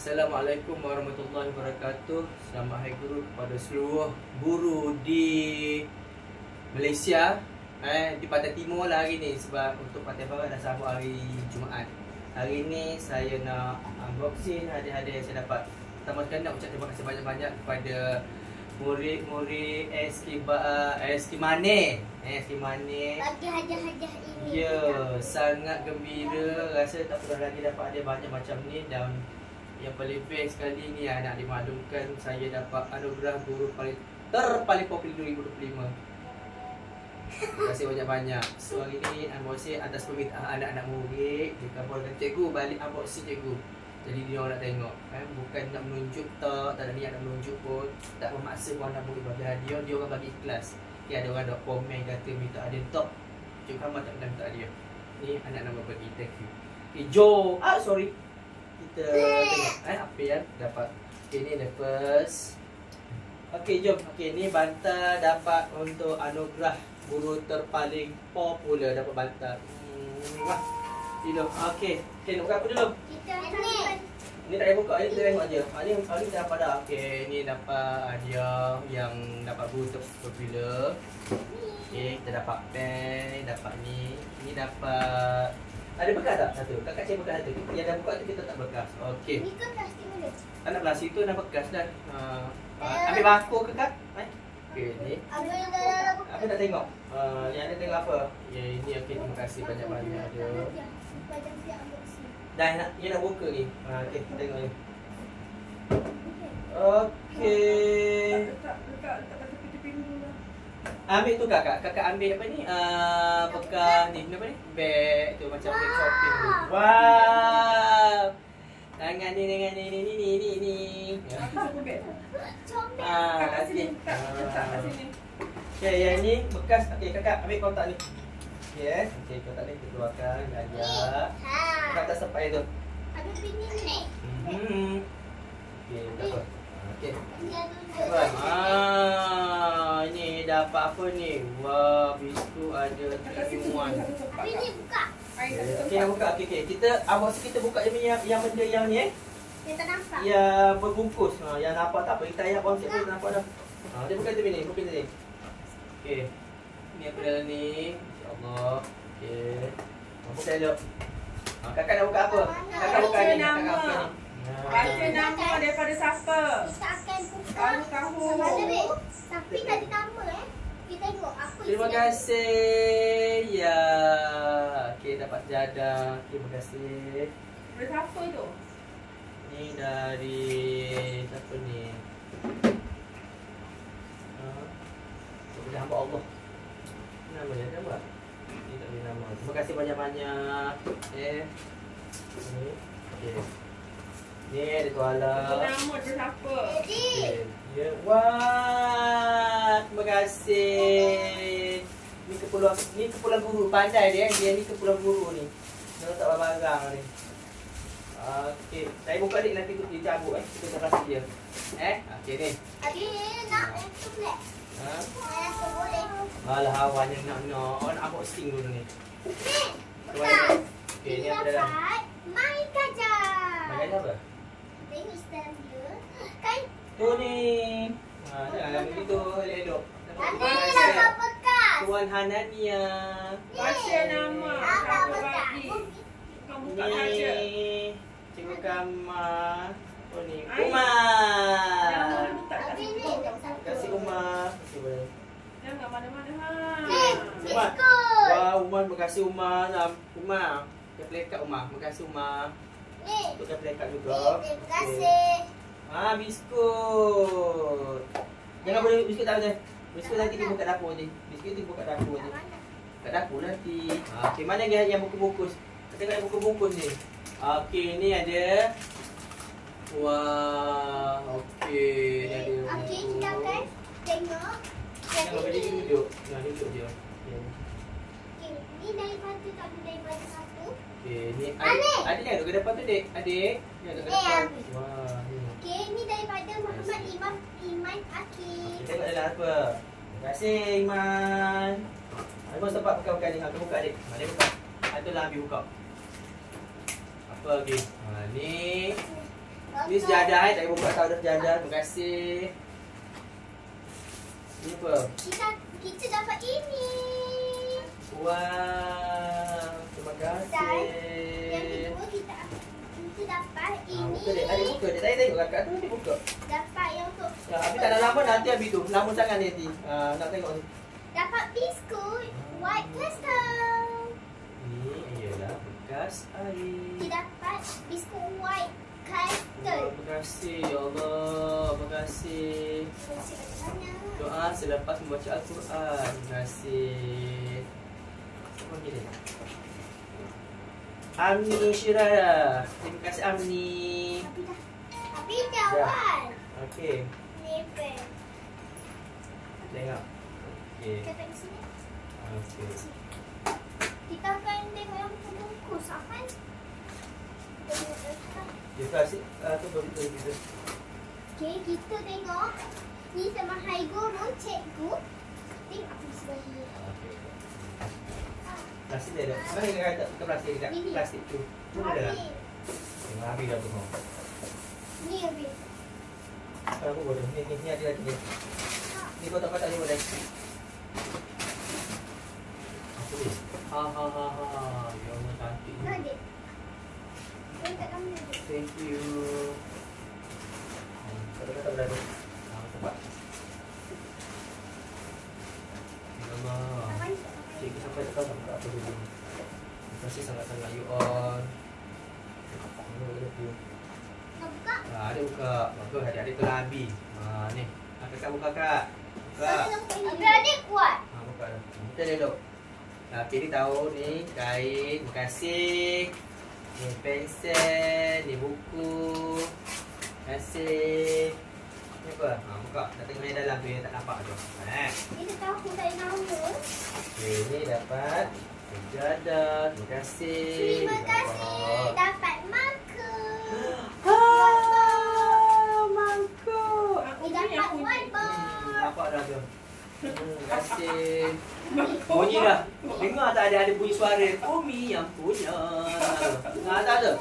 Assalamualaikum warahmatullahi wabarakatuh. Selamat Hari Guru kepada seluruh guru di Malaysia, di Pantai Timur lah hari ni. Sebab untuk Pantai Barat dah sambut hari Jumaat. Hari ni saya nak unboxing hadiah-hadiah yang saya dapat. Pertama sekali nak ucap terima kasih banyak-banyak kepada murid-murid SK Mane. SK Mane bagi hadiah-hadiah ini. Ya, sangat gembira. Rasa tak pernah lagi dapat hadiah banyak macam ni. Dan yang paling best sekali ni nak dimaklumkan, saya dapat anugerah guru paling popular 2025. Terima kasih banyak-banyak. So hari ni unboxing atas permintaan anak-anak murid. Dia kabulkan cikgu balik unboxing cikgu. Jadi dia orang nak tengok, bukan nak menunjuk tak ada niat nak menunjuk pun. Tak memaksa orang nak murid bagi hadiah, dia orang bagi ikhlas. Ada orang dok komen kata minta hadiah top. Cikgu Kamal tak pernah minta hadiah. Ni anak nama bagi, thank you. Okay, jom. Sorry. Kita tengok apa yang dapat. Okay, ni the first. Okay, jom. Okay, ni bantal dapat untuk anugerah guru terpaling popular, dapat bantal. Dulu. Okay, nak buka apa dulu? Ni tak payah buka, ni kita tengok je. Ni kita dapat dah. Okay, ni dapat hadiah yang dapat guru terpopular. Okay, kita dapat pen, dapat ni. Ni dapat, ada bekas tak satu? Kakak cek bekas satu. Yang dah buka tu kita tak bekas. Okey. Ni kan plastik mana? Tak nak plastik tu dah bekas dah. Ambil bako ke kak? Okey, ni. Apa yang dalam bekas? Apa nak tengok? Yang ada tengok apa? Ya, ini okey, terima kasih banyak-banyak ada. Dah nak buka ni. Okey, kita tengok ni. Okey. Letak tepi pintu lah. Ambil tu kakak. Kakak ambil apa ni? Bekas ni. Apa ni? Beg tu macam beg shopping tu. Wow. Tangan ni dengan ni. Aku cuba beg. Comel. Okey. Letak kat sini. Okey, yang ni bekas. Okey, kakak ambil kotak ni. Yes. Okey, kotak ni kita keluarkan. Ajak. Kakak tak sampai tu. Ada pinin ni. Okey, tak apa. Okey. Apa? Ni dapat apa ni? Wah, biskut ada timuan. Tapi ni buka. Okey, nak buka. Okey. Kita kita buka yang benda yang ni Dia tak nampak. yang berbungkus. Yang nampak tak apa. Kita ayat konsep pun nampak dah. Dia buka tu ni, buka ni. Okey. Ni apa dalam ni? Insya-Allah. Okey. Buka elok. Kakak nak buka apa? Kakak buka ni. Kakak buka ni. Baca nama daripada siapa? Kita akan buka. Tahu. Sama ada weh. Tapi tak ditama Kita tengok apa Terima isi kasih. Ya. Okey, dapat jadah. Terima kasih. Dari siapa tu? Ni dari siapa ni? Kepada hamba Allah. Namanya apa? Ni tak ada nama. Terima kasih banyak-banyak. Ni. Okey. Ni ada tuala. Nama dari siapa? Jadi Ya. Wah, terima kasih. Ni keperluan guru, pandai dia. Dia ni keperluan guru ni. Dia letak barang-barang ni. Okey, saya buka dik nanti tu dicabut kita terasa dia. Okey ni. Adik nak itu boleh. Saya boleh. Alah awak yang nak unboxing dulu ni. Ni. Tuan. Bukan. Okey, ni Kita apa dalam? dapat main kajar. Makan apa? Tengok stand dia. Kan Tu ni. Jangan begitu, elok-elok. Ini dapat bekas. Tuan Hanania. Baca nama. Dapat Siapa bekas. bagi? Bukan buka saja. Ni Cikgu Kamal. Oh ni Ai. Umar. Jangan letak kat Tapi situ. ni ada satu. Kasih Umar. Kasih boleh. Jangan mana-mana. Ni Umar. biskut. Wah, Umar terima kasih Umar. Umar. Dia pelekat Umar. Terima kasih Umar. Ni. Untuk dia pelekat juga. Terima kasih. Biskut. Jangan boleh biskut tak ada. Biskut nanti kita buka dapur je. Biskut tu buka dapur je. Kat dapur nanti. Okey, mana yang buku bungkus? Kita tengok yang buku bungkus ni. Okey, ni ada. Wah, okey, ni ada. Okey, kita akan tengok. Jangan boleh duduk. Jangan duduk je. Okey. Okey, ni daripada kami daripada satu. Okey, ni Adik. adik jangan duduk ke depan tu, Dek. Adik. Jangan duduk ke Eh, depan. habis. Wah, ni. Okey, ni daripada Muhammad Iman Aki. Kita tengok dalam apa. Terima kasih, Iman. Iman sempat buka-buka ni. Aku buka, Adik. Mana buka? Itulah ambil buka. Apa lagi? Ni. Ni sejadah tak buka tahu dah sejadah. Terima kasih. Ini apa? Kita dapat ini. Wah, terima kasih. Yang kedua kita dapat ini. Buka dia. Ada buka dia. Saya tengok kakak tu dia buka. Dapat yang untuk. Ya, habis tak ada lama nanti habis tu. Lama sangat nanti. Nak tengok ni. Dapat biskut white crystal. Ni ialah bekas air. Kita dapat biskut white crystal. Terima kasih ya Allah. Terima kasih. Terima kasih banyak. Doa selepas membaca Al-Quran. Terima kasih. Siapa lagi dia? Amni Syirah. Terima kasih Amni. Tapi jawab. Okey. Level. Tengok. Okey. Kita tengok sini. Okey. Kita akan tengok yang bungkus. Apa? Dia kasih tu betul kita. Okay, kita tengok. Ni sama hai guru, cikgu. Tengok apa sebelah ni. Okey. Plastik dia ada. Mana dia kata bukan plastik dekat Ini. plastik tu. Tu ada dah. Habis. Tengok habis dah tu. Ni habis. Kalau aku bodoh. Ni ada lagi ni. Ni kotak-kotak ni boleh. Apa ni? Ha. Ya Allah cantik ni. Ada. Ini kat kamu ada. Thank you. Kata-kata berada. Tempat. Ya Allah. Apa ni? Cikgu sampai dekat tak buka apa dulu. Terima kasih sangat-sangat you all. Mana ada tu? Nak buka? Ada buka. Bagus adik-adik telah habis. Ni. Kakak buka kak. Buka. Adik kuat. Buka dah. Kita duduk. Okay, ni tahu ni kain. Terima kasih. Ni pensel. Ni buku. Terima kasih. Ni apa? Buka. Nak tengok yang dalam tu yang tak nampak tu. Kita tahu aku tak ada nama. Okay, ni dapat sejadah. Terima kasih. Terima kasih. Dapat marker. Mangkuk. Ni dapat whiteboard. Nampak dah tu. Terima kasih. Bunyi dah. Dengar tak ada bunyi suara Umi yang punya. Tak ada.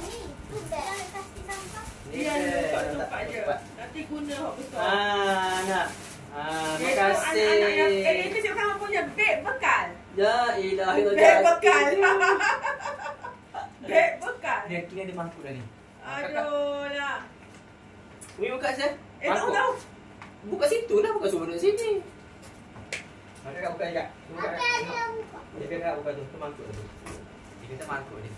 Ni. Tu dah kasih sampah. Ni Dia tak tempat je. Nanti guna hak besar. nak. Terima kasih. Anak-anak yang ini kecil kamu punya beg bekal. Ya ilah ilah. Beg bekal. Beg bekal. Ni kini ada mangkuk dah ni. Aduh lah. Umi buka saya. Tahu tahu. Buka situ lah, bukan suruh duduk sini. Kakak buka juga. Apa ada yang buka? Dia kakak buka tu, tu mangkuk tu. Dia kata mangkuk ni.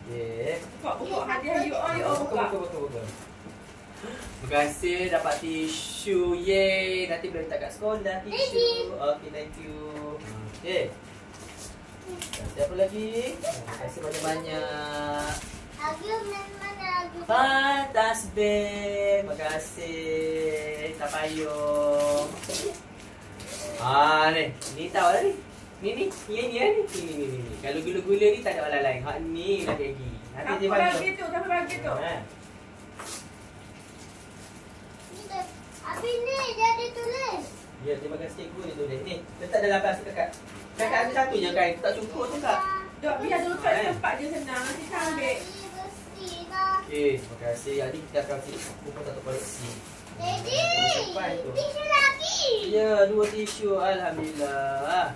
Okay. Buka hadiah you all you all buka. Buka. Terima kasih dapat tisu. Yeay. Nanti boleh letak kat sekolah tisu. Okay, thank you. Okay. Kasih apa lagi? Terima kasih banyak-banyak. Lagi mana lagi? Tasbih. Terima kasih. Tak payung. Ni tahu lah ni. Ni. Ni. Kalau gula-gula ni tak ada orang lain. Hak ni lagi. Nanti dia Apa bantu. lagi tu? Apa lagi tu? Habis ni dia ada tulis. Ya, terima kasih cikgu dia tulis. Ni, letak dalam plastik kakak. Kakak ambil satu je kain. Tu tak cukup tu kak. Dok, biar dulu kat tempat je senang. Nanti saya ambil. Okey, terima kasih. Jadi kita akan buku satu koleksi. Daddy, Sampai tu. tisu lagi. Ya, 2 tisu. Alhamdulillah.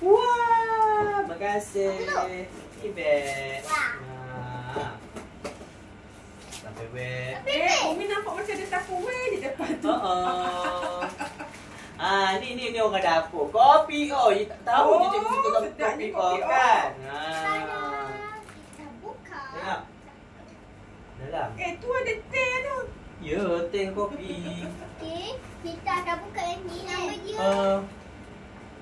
Wah, terima kasih. Ini beg. Sampai web. Umi nampak macam ada Tupperware di depan tu. Ni orang dapur. Kopi tak tahu je cikgu suka sedapnya kopi kopi kan. Kita buka. Tengok. Dalam. Tu ada teh tu. Ya, teh kopi. Okey, kita akan buka yang ni. Nama dia.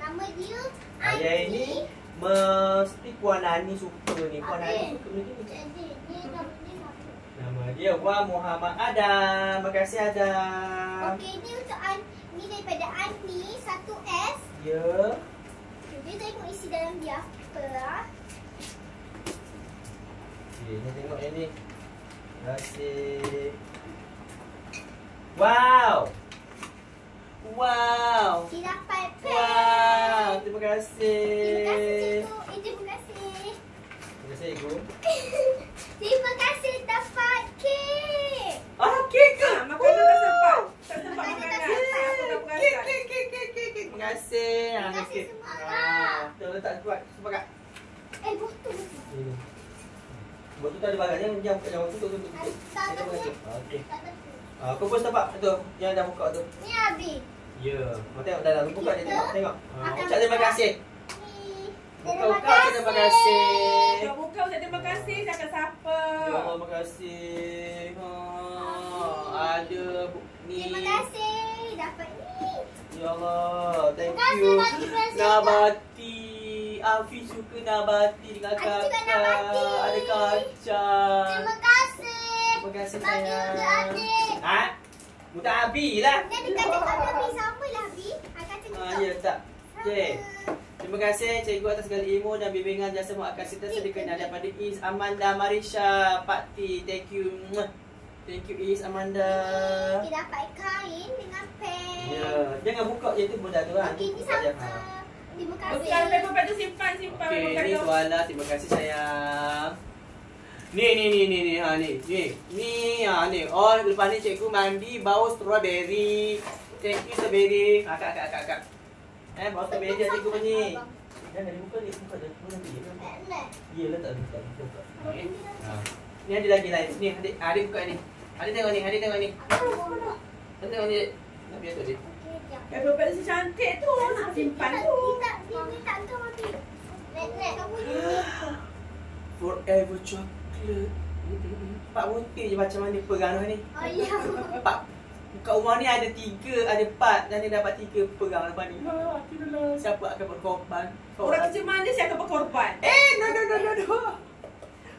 Nama dia. Ayah ini mesti Puan Ani suka ni. Puan Ani suka ni. Jadi, ni nama dia apa? Nama dia Wah Muhammad Adam. Terima kasih Adam. Okey, ni untuk ni daripada Ani 1S. Ya. Dia tengok isi dalam dia apa. Okey, ni tengok yang ni. Terima kasih. Wow. Kita dapat pen. Wow, terima kasih. Terima kasih cikgu. Terima kasih. Terima kasih, Ibu. Terima kasih dapat Botol tu ada barang. Jangan tutup. Tak Kita betul. buka tu. Okey. Tak betul. Kumpul tapak tu. Yang dah buka tu. Ni habis. Ya. Mau tengok dalam. Buka dia tengok. Akan Ucap terima kasih. Ni. Buka terima kasih. Kalau buka ucap terima kasih, cakap siapa? Ya Allah, terima kasih. Ada ni. Terima kasih dapat ni. Ya Allah, thank Terima kasih you. bagi present. Nabati. Afi suka nabati dengan Ada juga kakak. nabati. Ada kacang. Terima kasih. Terima kasih Bagi sayang. untuk adik. Ha? Muta Abi lah. Dia ada kacang tak Abi. Sama lah Abi. Kacang juga. Ya tak. Okey. Terima kasih cikgu atas segala ilmu dan bimbingan jasa akan serta sedekahnya daripada Is Amanda Marisha Pakti. Thank you. Thank you Is Amanda. Kita dapat kain dengan pen. Ya, jangan buka je tu benda tu kan. Okey, ni Buka je. sama. Terima kasih. Bukan paper bag tu simpan. Okey, Bukan ni tu. Tuala, terima kasih sayang. Ni ha ni. Ni ha ni. Oh, lepas ni cikgu mandi bau strawberry. Thank you strawberry. Kakak. Bau strawberry dia cikgu ni. Jangan dibuka ni, buka je. Buka nanti. Ya lah tak buka. Okey. Ha. Ni ada lagi lain. Ni adik buka ni. Adik tengok ni. Adik tengok ni. Nak biar tu dia. Paper bag tu cantik tu. Nak simpan tu. Dia tak kau Abi. Nek, kamu ni. Forever chocolate. Pak butir je macam mana perang ni. Oh ya. Pak kat rumah ni ada 3, ada 4 dan dia dapat 3 perang lepas ni. Siapa akan berkorban? Orang kerja mana siapa berkorban? No.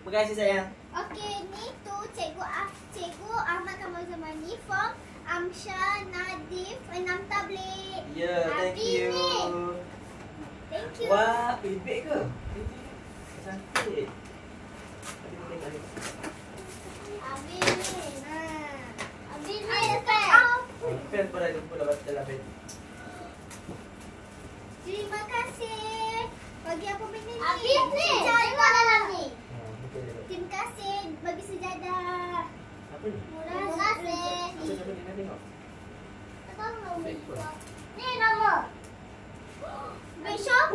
Terima kasih sayang. Okey, ni tu Cikgu Ahmad Kamal Zamani from Amsha Nadif 6 tablet. Ya, thank Abi you. ni. Thank you. Wah, bebek ke? Cantik. Abi ni. Abi ni pen. Pen pun ada pun dapat dalam pen. Terima kasih. Bagi apa benda ni? Abi ni. Sejadah dalam ni. Betul je. Terima kasih bagi sejadah. Apa ni? Terima kasih. Apa ni nak tengok? Tak tahu nama Baik, ni. Puan. Ni nama. Big shop.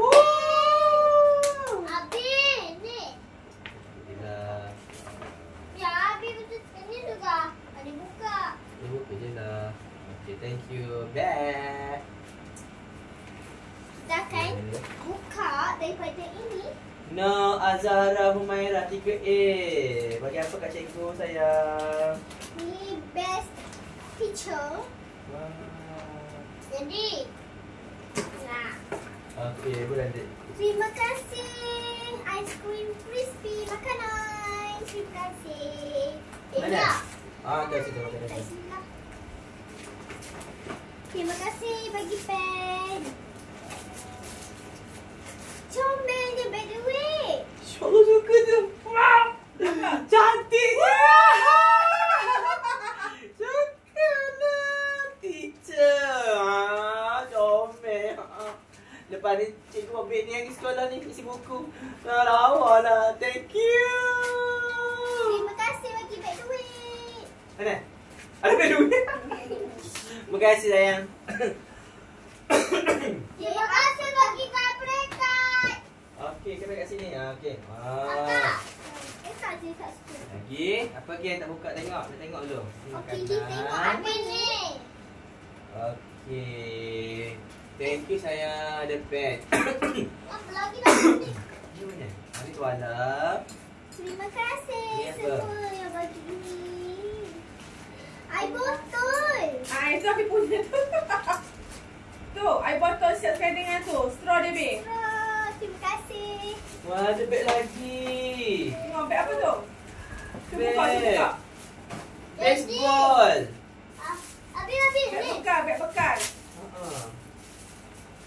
Abi ni. Alhamdulillah. Ya, Abi betul ini juga. Ada buka. Dia buka je lah. Okay, thank you. Back. Kita akan buka daripada ini. No, Azhara Humaira 3A. Bagi apa kat cikgu sayang? Ni best picture. Wah. Jadi, nah. Okey, boleh dek. Terima kasih. Ice cream crispy makanan. Terima kasih. Mana? Dah situ makan Tak dah. silap. Terima kasih bagi pen. Comel dia by the way. Allah suka tu. Wow. Cantiknya. Suka lah. Teacher. Comel. Lepas ni cikgu ambil ni lagi sekolah ni. Isi buku. Lawa lah. Thank you. Terima kasih bagi by the way. Mana? Ada menu. Terima kasih sayang. Terima kasih bagi kaprekat. Okey, kena kat sini. Okey. Kakak. Tak je kat situ. Lagi, apa lagi yang tak buka tengok? Kita tengok dulu. Ni Okey, kita tengok apa ni. Okey. Thank you sayang, ada pen. Apa lagi dah ni? Ni mana? Hari Tuala. Terima kasih Ni apa? semua yang bagi ini. Air botol. Itu aku punya tu. Tu, air botol siap sekali dengan tu. Straw dia, Bing. Terima kasih. Wah, ada beg lagi. Tengok beg apa tu? Tu buka, tu Beg. buka. Baseball. Habis Beg ni. bekal, beg bekal.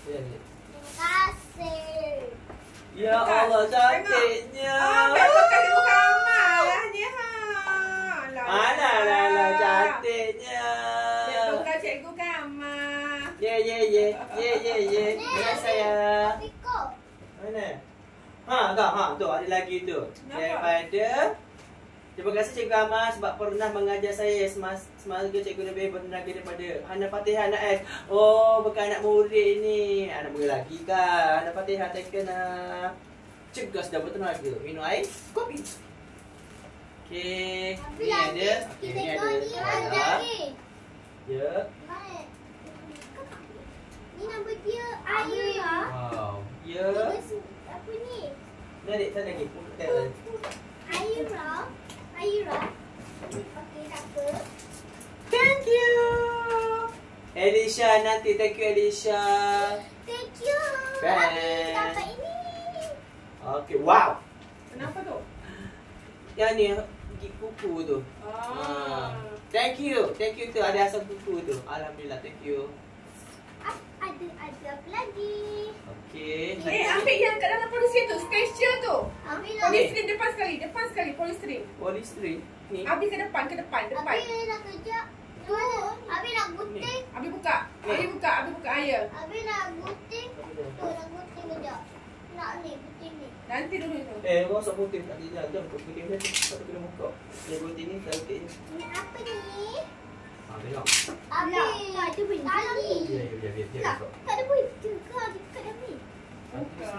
Ya, ni. Terima kasih. Ya Allah, cantiknya. Beg bekal dia bukan amal lah ni. Alah, cantiknya. Beg bekal cikgu kan amal. Ye. Mana saya? Piko. Mana? Tu ada lagi tu. Daripada terima kasih Cikgu Amar sebab pernah mengajar saya semasa cikgu lebih bertenaga daripada Hana Fatihah anak S. Oh, bukan anak murid ni. Anak murid lagi kan. Hana Fatihah taken cergas dan bertenaga. Minum air, kopi. Okey. Tapi Ni lagi ada. Okey, kita ni tengok ada. ni ada lagi. Ya. Ni nama dia Aira. Wow. Ya. Apa ni? Ni adik sana lagi. Aira. Okey, tak apa. Thank you. Elisha nanti. Thank you Elisha. Thank you. Bye. Abi dapat ini. Okey. Wow. Kenapa tu? Yang ni gigi kuku tu. Thank you. Thank you tu ada asam kuku tu. Alhamdulillah. Thank you. Ada apa lagi? Okey. Ambil yang kat dalam polystyrene tu, special tu. Ambil lagi. Polystyrene depan sekali, polystyrene. Polystyrene ni. Habis ke depan. Abi nak kerja. Tu. Abi nak gunting. Habis buka air. Abi nak gunting. Tu nak gunting kejap. Nak ni gunting ni. Nanti dulu tu. Rosak putih tak ada jam putih ni tak kena buka. Dia putih ni saya putih ni. Ni apa ni? Tengok. Abi. Tak ada benda ni. Biar Tak buka. ada benda ke dekat dalam ni? Buka.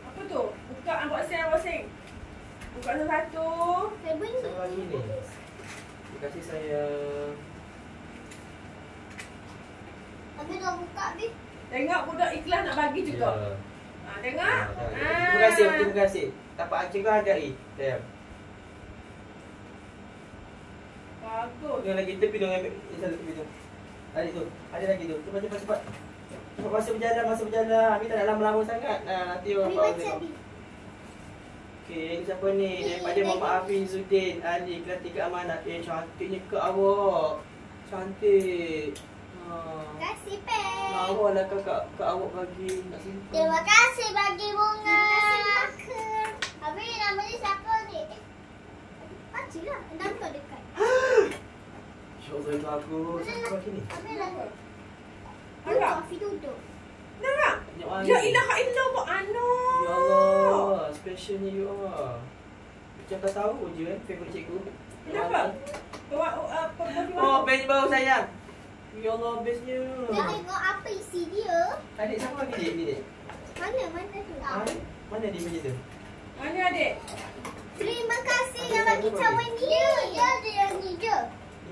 Apa tu? Buka unboxing. Buka satu-satu. Saya benda. Satu lagi ni. Terima kasih sayang. Abi dah buka Abi. Tengok budak ikhlas nak bagi juga. Ya. Tengok. Terima kasih. Tapak anjing kau hargai. Sayang. Bagus. Tengok lagi tepi dong ambil satu tepi tu. Adik tu. Ada lagi tu. Cepat. Masa berjalan. Abi tak nak lama-lama sangat. Nanti Abi bapak baca tengok. Abi. Okey, ni siapa ni? Daripada Muhammad Afin Zudin Ali, kelas 3 amanat. Cantiknya ke awak. Cantik. Terima kasih Pen. Awak lah kakak awak bagi nak simpan. Terima kasih bagi bunga. Terima kasih. Abi nama dia siapa ni? Bacalah. Nama kau dekat. InsyaAllah itu aku. Siapa bagi ni? Abi nama. Alah. Afi duduk. Nak. Banyak wangi. Ya ilaha illallah. Ya Allah, specialnya you are. Macam kau tahu je favourite cikgu. Kenapa? Oh, baju baru sayang. Ya Allah, bestnya. Dia tengok apa isi dia. Adik siapa bagi ni dek? Mana tu? Mana dia bagi tu? Mana adik? Terima kasih yang bagi cawan ni. Dia ada yang ni je.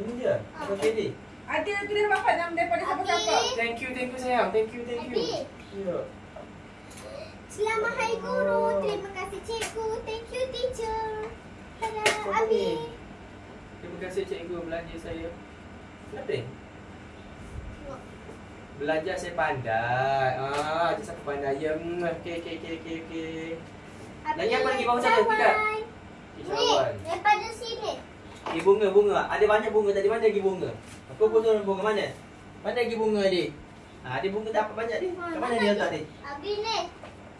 Ini je. Apa bagi? Ada tulis bapak nama daripada siapa-siapa. Thank you sayang. Thank you. Adik. Ya. Selamat Hari Guru. Terima kasih cikgu. Thank you teacher. Tada, Siapa Abi. ni? Terima kasih cikgu belanja saya. Kenapa ni? Belajar saya pandai. Ajar saya pandai. Ya. Okey. Lagi apa lagi bawah sana? Tingkat. Ni, Cawan. daripada sini. Bunga. Ada banyak bunga tadi. Mana lagi bunga? Aku potong bunga mana? Mana lagi bunga adik? Ada bunga dapat banyak ni. Kat mana dia letak ni? Abi ni.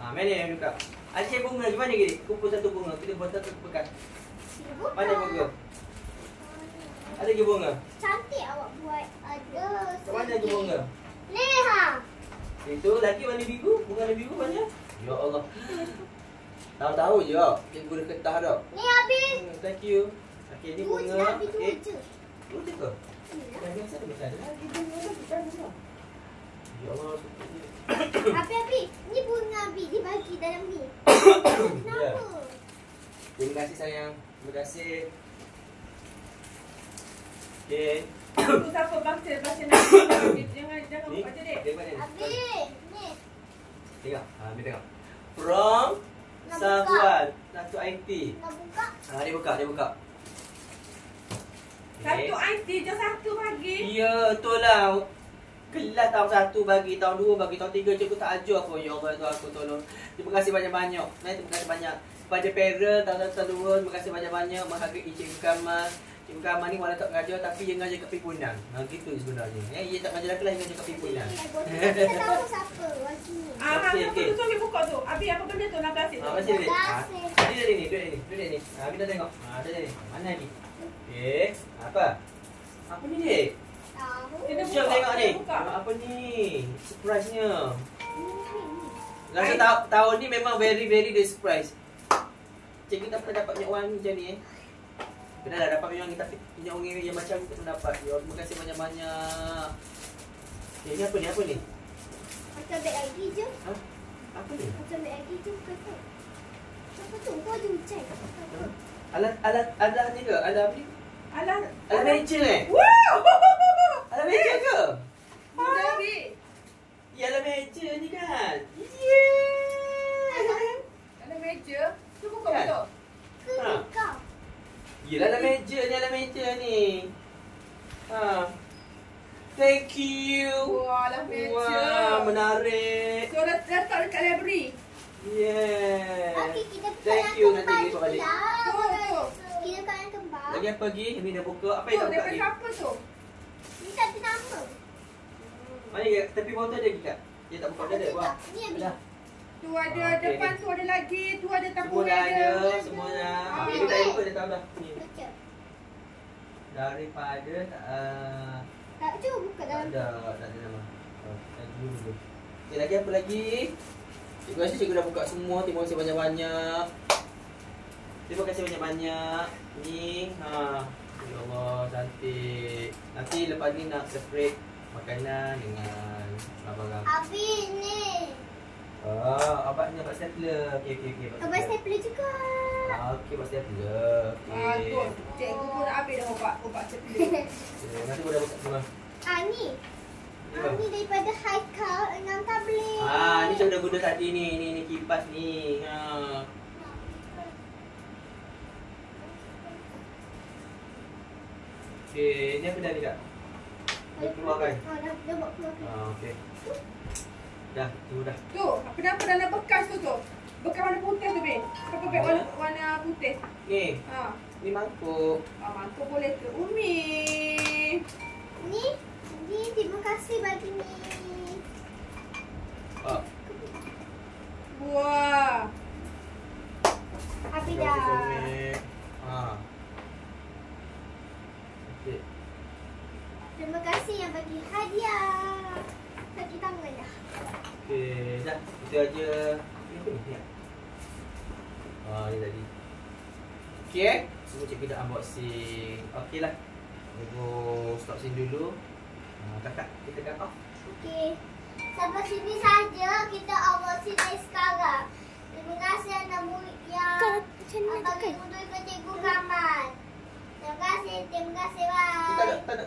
Mana yang buka? Ada bunga lagi mana lagi? Kumpul satu bunga. Kita buat satu bekas. Sini buka. Mana bunga? Ada lagi bunga? Cantik awak buat. Ada. Kat mana lagi bunga? Ni ha. Itu lagi warna biru. Bunga warna biru banyak. Ya Allah. Tahu-tahu je. Cikgu dah ketah dah. Ni Abi. Thank you. Okey, ni Dua je bunga. Abi, dua Okey. je. Dua je ke? Ya. Yang biasa ada besar lagi bunga dah besar bunga. Ya Allah. Abi. Ni bunga Abi. Dibagi dalam ni. Ya. Kenapa? Terima kasih sayang. Terima kasih. Okey. Itu siapa baca nanti. Jangan Ni. baca dek. Dia mana ni? Abi. Ni. Tengok. Ambil tengok. From Nak Sabuan satu IT. Nak buka. Dia buka. Satu IT je satu bagi. Ya, betul lah. Kelas tahun 1 bagi, tahun 2 bagi, tahun 3 cikgu tak ajar pun. Ya Allah, itu aku tolong. Terima kasih banyak-banyak. Terima kasih banyak. Kepada parent tahun 1, tahun 2, terima kasih banyak-banyak. Menghargai Cikgu Kamal. Cikgu Kamal ni walau tak mengajar tapi dia mengajar kat Pimpunan. Gitu sebenarnya. Dia tak mengajar kelas, dia mengajar kat Pimpunan. Kita tahu siapa bagi ni. Okey. Tu suami buka tu. Abi apa benda tu nak kasih tu? Masih ni. Terima kasih. Duduk ni. Kita tengok. Ada ni. Mana ni? Okey. Apa ni dek? Tahu. Kita Jom tengok ni. buka. Apa ni? Surprise-nya. Ni. Rasa tahun ni memang very the surprise. Cikgu tak pernah dapat minyak wangi macam ni Pernah dah dapat minyak wangi tapi minyak wangi yang macam ni tak pernah dapat. Ya, terima kasih banyak-banyak. Ini apa ni? Macam beg lagi je. Apa ni? Macam beg lagi je. Bukan tu. Apa tu? Baju cek. Alah ni ke? Alah ni? Alah. Alah meja Wow. Alah meja ke? Mudah ambil. Ya, alah meja ni kan? Alah meja. Tu buka Kan? betul. Ha. Kau. Yelah, alah meja ni, alah meja ni. Ha. Thank you. Wah, alah meja. Wah, menarik. So, dah letak dekat library. Yeah. Okey, kita buka Thank yang you, kembar nanti kita balik. pula. Tu. Kita buka yang kembar. Lagi apa lagi? Ini dah buka. Apa Tu, yang dah buka daripada ni? siapa tu? Ni tak ada nama. Mana ke? Tepi bawah tu ada kita. Dia tak buka, dah ada. Wah. Ni habis. Dah. Tu ada, Okey, depan ni. tu ada lagi. Tu ada Semua tabung dah ada. ada. Semua dah. Habis Kita dah dah. buka, dah tahu dah. Ni. Baca. Daripada Tak, cuba buka tak dalam. ada nama. Oh, lagi dulu. Okay, lagi apa lagi? Terima kasih cikgu dah buka semua. Terima kasih banyak-banyak. Terima kasih banyak-banyak. Ni, ya Allah, cantik. Nanti lepas ni nak separate makanan dengan barang-barang. Habis ni. Abang stapler. Okey. Abang stapler juga. Okey, buat stapler. Okey. Tu. Cikgu pun nak ambil dah ubat stapler. Okay, nanti boleh buka semua. Ni. Ni daripada Haikal 6 tablet. Ni saya dah guna tadi ni. Ni kipas ni. Okey, ni apa dah ni kak? Dah keluar kan? Dah buat keluar. Okey. Dah, tunggu dah. Tu, kenapa dalam bekas tu? Bekas warna putih tu, Bin. Kenapa beg warna putih? Ni, Ha. ni mangkuk. Mantap boleh ke? Umi. Ni terima kasih bagi ni. Wah. Habis Okey. dah. Okey. Terima kasih yang bagi hadiah. Kaki tangan dah. Okey, dah. Itu aja. Ini apa ni? Ni. Ni tadi. Okey, semua cikgu dah unboxing. Okeylah. Cikgu stop sini dulu. Kakak, kita dah off. Okey. Sampai sini saja kita unboxing dari sekarang. Terima kasih anda yang bagi untuk ikut cikgu Kamal. Terima kasih. Bye. Tak ada.